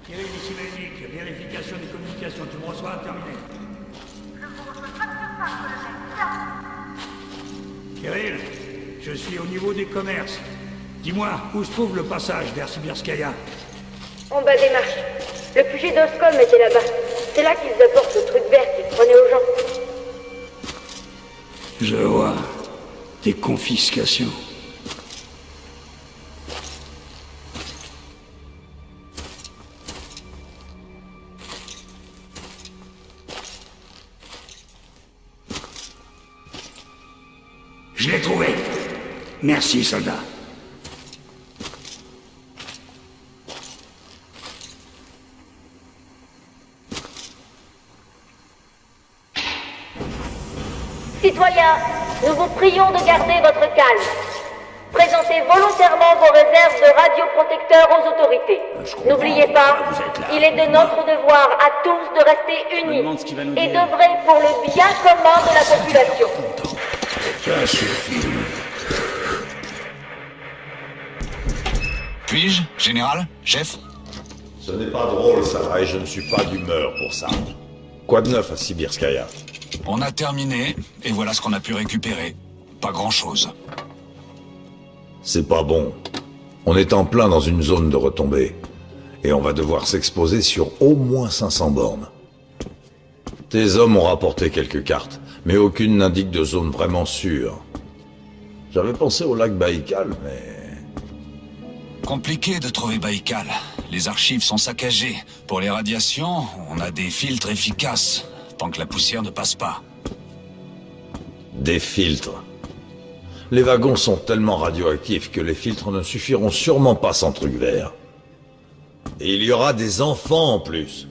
Kirill, ici Melnik, vérification des communications, tu me reçois, terminé. Je vous reçois pas sur ça, colonel. Kirill, je suis au niveau des commerces. Dis-moi, où se trouve le passage vers Sibirskaya? En bas des marches. Le QG d'Oscom était là-bas. C'est là qu'ils apportent le truc vert qu'ils prenaient aux gens. Je vois. Des confiscations. Je l'ai trouvé. Merci, soldat. Citoyens, nous vous prions de garder votre calme. Présentez volontairement vos réserves de radioprotecteurs aux autorités. N'oubliez pas, il est de notre devoir à tous de rester unis et d'œuvrer pour le bien commun de la population. Ça suffit. Puis-je, général, chef? Ce n'est pas drôle, ça, et je ne suis pas d'humeur pour ça. Quoi de neuf à Sibirskaya? On a terminé, et voilà ce qu'on a pu récupérer. Pas grand-chose. C'est pas bon. On est en plein dans une zone de retombée. Et on va devoir s'exposer sur au moins 500 bornes. Tes hommes ont rapporté quelques cartes, mais aucune n'indique de zone vraiment sûre. J'avais pensé au lac Baïkal, mais... Compliqué de trouver Baïkal. Les archives sont saccagées. Pour les radiations, on a des filtres efficaces, tant que la poussière ne passe pas. Des filtres. Les wagons sont tellement radioactifs que les filtres ne suffiront sûrement pas sans truc vert. Et il y aura des enfants en plus.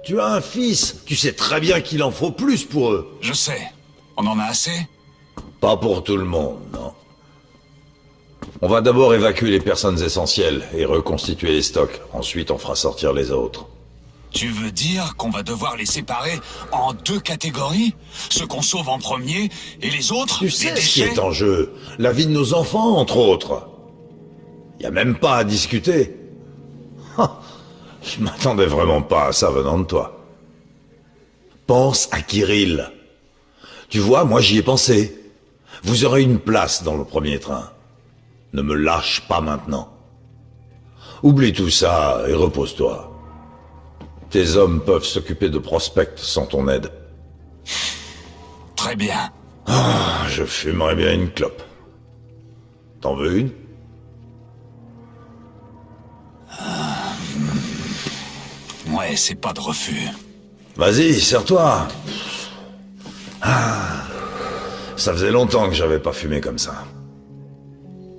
Tu as un fils, tu sais très bien qu'il en faut plus pour eux. Je sais. On en a assez? Pas pour tout le monde, non. On va d'abord évacuer les personnes essentielles et reconstituer les stocks. Ensuite, on fera sortir les autres. Tu veux dire qu'on va devoir les séparer en deux catégories? Ceux qu'on sauve en premier et les autres, Tu les sais ce qui déchets? est en jeu. La vie de nos enfants, entre autres. Y a même pas à discuter. Ah, je m'attendais vraiment pas à ça venant de toi. Pense à Kirill. Tu vois, moi j'y ai pensé. Vous aurez une place dans le premier train. Ne me lâche pas maintenant. Oublie tout ça et repose-toi. Tes hommes peuvent s'occuper de prospects sans ton aide. Très bien. Ah, je fumerais bien une clope. T'en veux une? Ouais, c'est pas de refus. Vas-y, serre-toi. Ah, ça faisait longtemps que j'avais pas fumé comme ça.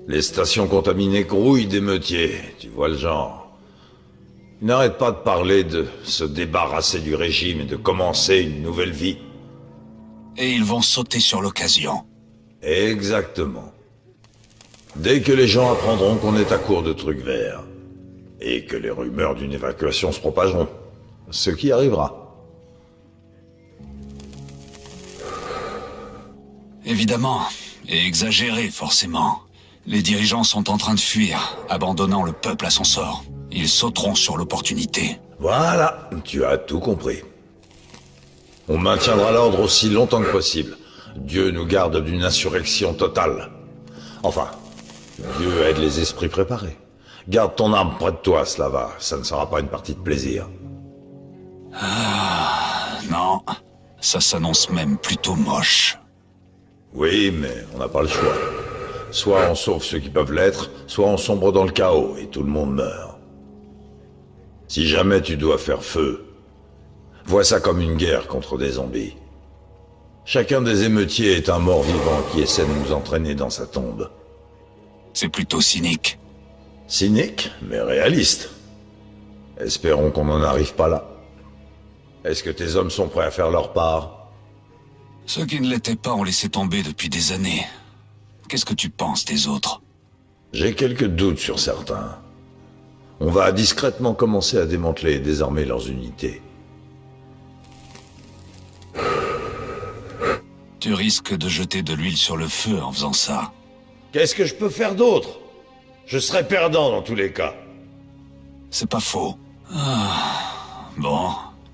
Les stations contaminées grouillent d'émeutiers, tu vois le genre. Ils n'arrêtent pas de parler de se débarrasser du régime et de commencer une nouvelle vie. Et ils vont sauter sur l'occasion. Exactement. Dès que les gens apprendront qu'on est à court de trucs verts, et que les rumeurs d'une évacuation se propageront, ce qui arrivera. Évidemment, et exagéré forcément. Les dirigeants sont en train de fuir, abandonnant le peuple à son sort. Ils sauteront sur l'opportunité. Voilà, tu as tout compris. On maintiendra l'ordre aussi longtemps que possible. Dieu nous garde d'une insurrection totale. Enfin, Dieu aide les esprits préparés. Garde ton arme près de toi, Slava. Ça ne sera pas une partie de plaisir. Non, ça s'annonce même plutôt moche. Oui, mais on n'a pas le choix. Soit on sauve ceux qui peuvent l'être, soit on sombre dans le chaos et tout le monde meurt. Si jamais tu dois faire feu, vois ça comme une guerre contre des zombies. Chacun des émeutiers est un mort-vivant qui essaie de nous entraîner dans sa tombe. C'est plutôt cynique. Cynique, mais réaliste. Espérons qu'on n'en arrive pas là. Est-ce que tes hommes sont prêts à faire leur part? Ceux qui ne l'étaient pas ont laissé tomber depuis des années. Qu'est-ce que tu penses des autres? J'ai quelques doutes sur certains. On va discrètement commencer à démanteler et désarmer leurs unités. Tu risques de jeter de l'huile sur le feu en faisant ça. Qu'est-ce que je peux faire d'autre? Je serai perdant dans tous les cas. C'est pas faux. Bon,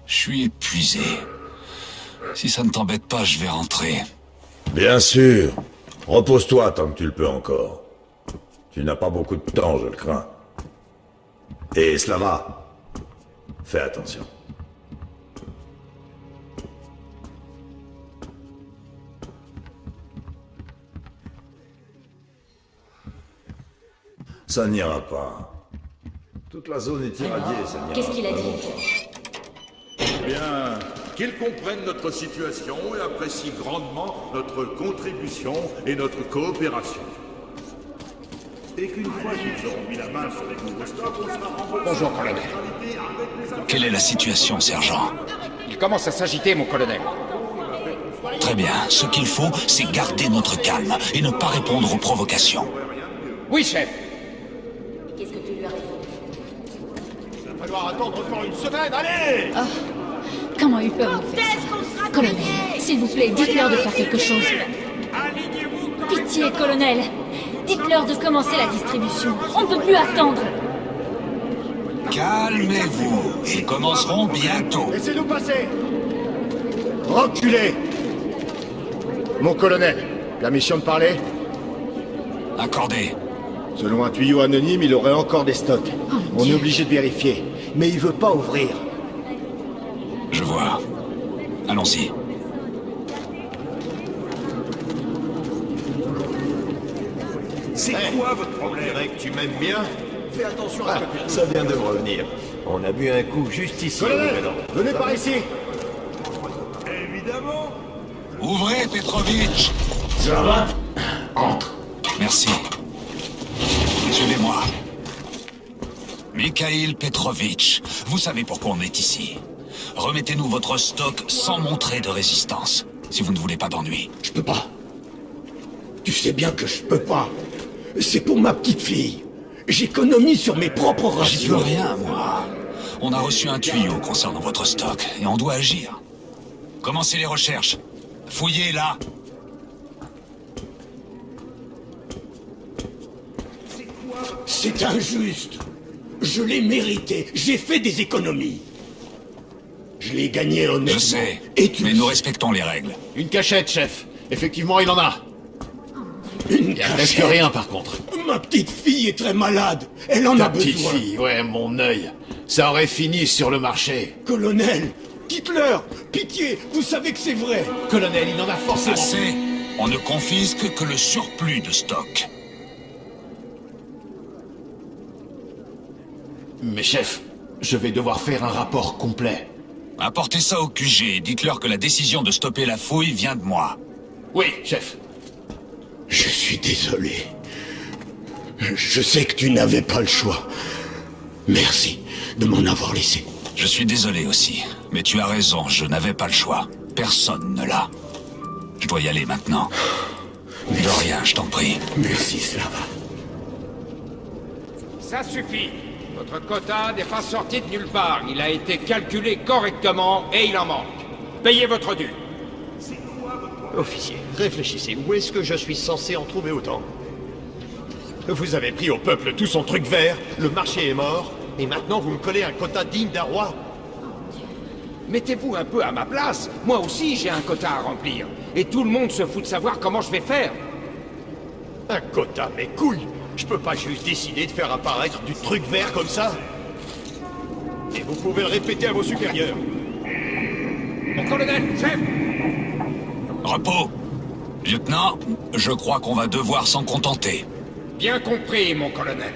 je suis épuisé. Si ça ne t'embête pas, je vais rentrer. Bien sûr. Repose-toi tant que tu le peux encore. Tu n'as pas beaucoup de temps, je le crains. Et Slava, fais attention. Ça n'ira pas. Toute la zone est irradiée, ça n'ira pas. Qu'est-ce qu'il a dit? Bien, qu'ils comprennent notre situation et apprécient grandement notre contribution et notre coopération. Et qu'une fois qu'ils auront mis la main sur les nouveaux stocks, on sera remboursé. Bonjour, colonel. Quelle est la situation, sergent? Il commence à s'agiter, mon colonel. Très bien. Ce qu'il faut, c'est garder notre calme et ne pas répondre aux provocations. Oui, chef. Qu'est-ce que tu lui as répondu? Il va falloir attendre encore une semaine, allez! Comment ils peuvent nous faire ça? Colonel, s'il vous plaît, dites-leur de faire quelque chose. Pitié, colonel. Dites-leur de commencer la distribution. On ne peut plus attendre. Calmez-vous. Ils commenceront bientôt. Laissez-nous passer! Reculez! Mon colonel, permission de parler? Accordé. Selon un tuyau anonyme, il aurait encore des stocks. On est Dieu. obligé de vérifier. Mais il veut pas ouvrir. Je vois. Allons-y. C'est quoi votre problème? Que tu m'aimes bien? Fais attention à ce que tu touches. Ça vient de me revenir. On a bu un coup juste ici. Colonel, au Védan. venez par ici! Évidemment. Ouvrez, Petrovitch. Ça va? Entre. Merci. Suivez-moi. Mikhail Petrovitch, vous savez pourquoi on est ici. Remettez-nous votre stock sans montrer de résistance, si vous ne voulez pas d'ennui. Je peux pas. Tu sais bien que je peux pas. C'est pour ma petite fille. J'économise sur mes propres J'y peux rations. rien, moi. On a reçu un tuyau concernant votre stock, et on doit agir. Commencez les recherches. Fouillez là. C'est injuste. Je l'ai mérité. J'ai fait des économies. Je l'ai gagné honnêtement. Je sais, Et tu mais le nous sais. respectons les règles. Une cachette, chef. Effectivement, il en a. Une Il y a presque cachette. rien, par contre. Ma petite fille est très malade. Elle en a Ta petite besoin. fille, ouais, mon œil. Ça aurait fini sur le marché. Colonel, dites-leur. Pitié, vous savez que c'est vrai. Colonel, il en a forcément... Assez. On ne confisque que le surplus de stock. Mais chef, je vais devoir faire un rapport complet. Apportez ça au QG et dites-leur que la décision de stopper la fouille vient de moi. Oui, chef. Je suis désolé. Je sais que tu n'avais pas le choix. Merci de m'en avoir laissé. Je suis désolé aussi, mais tu as raison, je n'avais pas le choix. Personne ne l'a. Je dois y aller maintenant. De rien, je t'en prie. Merci, Slava. Ça suffit. Votre quota n'est pas sorti de nulle part. Il a été calculé correctement et il en manque. Payez votre dû. Officier, réfléchissez. Où est-ce que je suis censé en trouver autant? Vous avez pris au peuple tout son truc vert, le marché est mort, et maintenant vous me collez un quota digne d'un roi? Mettez-vous un peu à ma place. Moi aussi, j'ai un quota à remplir. Et tout le monde se fout de savoir comment je vais faire. Un quota, mes couilles! Je peux pas juste décider de faire apparaître du truc vert comme ça? Et vous pouvez le répéter à vos supérieurs. Mon colonel, chef! Repos. Lieutenant, je crois qu'on va devoir s'en contenter. Bien compris, mon colonel.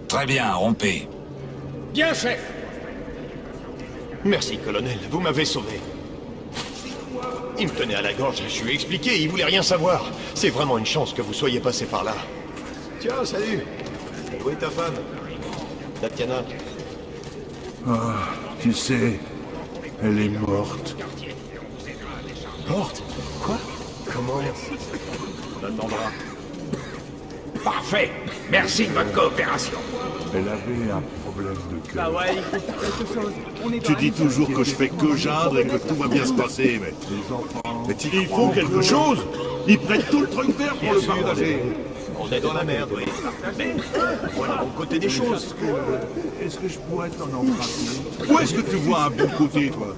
Très bien, rompez. Bien, chef. Merci, colonel, vous m'avez sauvé. Il me tenait à la gorge, je lui ai expliqué, il voulait rien savoir. C'est vraiment une chance que vous soyez passé par là. Tiens, salut. Où est ta femme, Tatiana? Ah, tu sais, elle est morte. Morte? Quoi? Comment? On attendra. Parfait. Merci de votre coopération. Elle avait un problème de cœur. ouais, il faut faire quelque chose. On est Tu dis toujours que je fais que geindre et que tout va bien se passer, mais il faut quelque chose. Ils prennent tout le truc vert pour le partager. On est dans la merde, oui. Mais voilà le bon côté des choses. Est-ce que je pourrais t'en emprunter? Où est-ce que tu vois un bon côté, toi?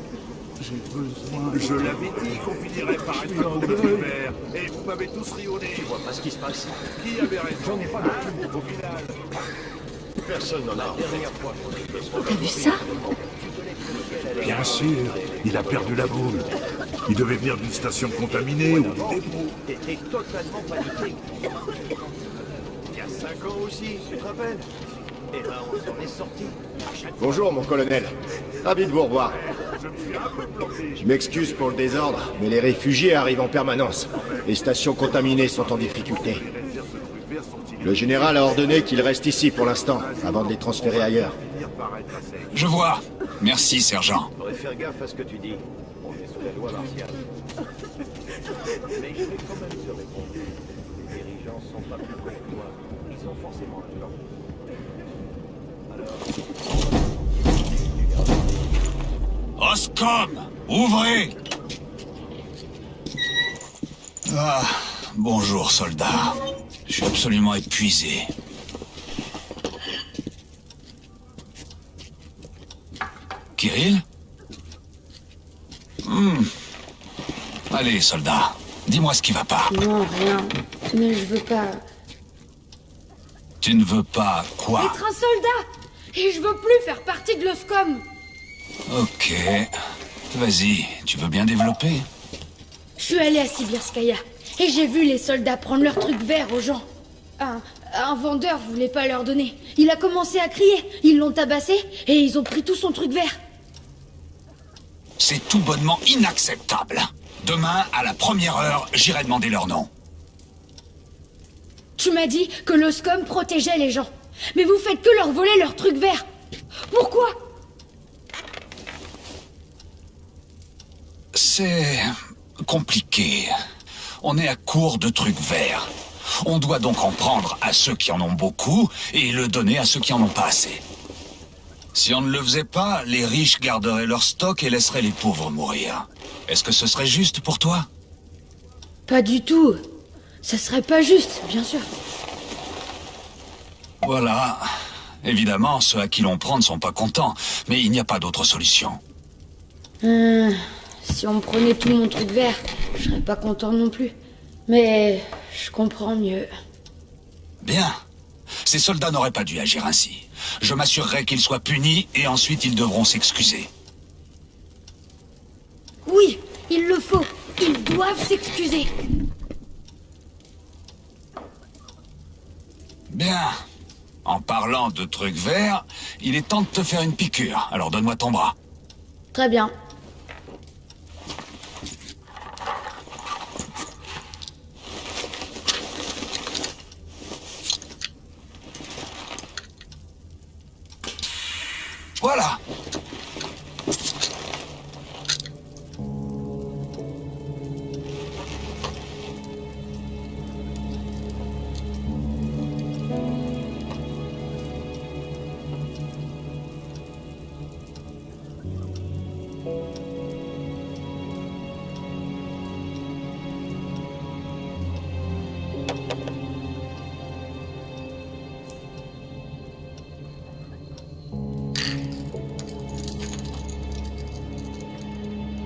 J'ai besoin... Je l'avais dit qu'on finirait par être pour le truc vert. Et vous m'avez tous rionné. Tu vois pas ce qui se passe? Qui avait raison? J'en ai pas de tout, au final. Personne n'en a. T'as vu ça? Bien sûr, il a perdu la boule. Il devait venir d'une station contaminée ou du dépôt. T'étais totalement paniqué. Il y a 5 ans aussi, tu te rappelles? Et ben, on s'en est sorti. Bonjour, mon colonel. Ravi de vous revoir. Je m'excuse pour le désordre, mais les réfugiés arrivent en permanence. Les stations contaminées sont en difficulté. Le général a ordonné qu'ils restent ici pour l'instant, avant de les transférer ailleurs. Je vois. Merci, sergent. Faudrait faire gaffe à ce que tu dis. On est sous la loi martiale. Mais je vais quand même te répondre. Les dirigeants sont pas plus cons que toi. Ils ont forcément un plan. Oscom, ouvrez! Ah, bonjour, soldat. Je suis absolument épuisé. Kirill? Allez, soldat, dis-moi ce qui va pas. Non, rien. Mais je veux pas... Tu ne veux pas quoi? Être un soldat! Et je veux plus faire partie de l'OSCOM! Ok. Vas-y, tu veux bien développer? Je suis allé à Sibirskaya, et j'ai vu les soldats prendre leurs trucs verts aux gens. Un vendeur voulait pas leur donner. Il a commencé à crier, ils l'ont tabassé, et ils ont pris tout son truc vert. C'est tout bonnement inacceptable. Demain, à la première heure, j'irai demander leur nom. Tu m'as dit que l'OSCOM protégeait les gens. Mais vous faites que leur voler leurs trucs verts. Pourquoi? C'est compliqué. On est à court de trucs verts. On doit donc en prendre à ceux qui en ont beaucoup et le donner à ceux qui en ont pas assez. Si on ne le faisait pas, les riches garderaient leur stock et laisseraient les pauvres mourir. Est-ce que ce serait juste pour toi? Pas du tout. Ça serait pas juste, bien sûr. Voilà. Évidemment, ceux à qui l'on prend ne sont pas contents, mais il n'y a pas d'autre solution. Si on me prenait tout mon truc vert, je serais pas content non plus. Mais je comprends mieux. Bien. Ces soldats n'auraient pas dû agir ainsi. Je m'assurerai qu'ils soient punis et ensuite ils devront s'excuser. Oui, il le faut. Ils doivent s'excuser. Bien. En parlant de trucs verts, il est temps de te faire une piqûre. Alors donne-moi ton bras. Très bien. Voilà.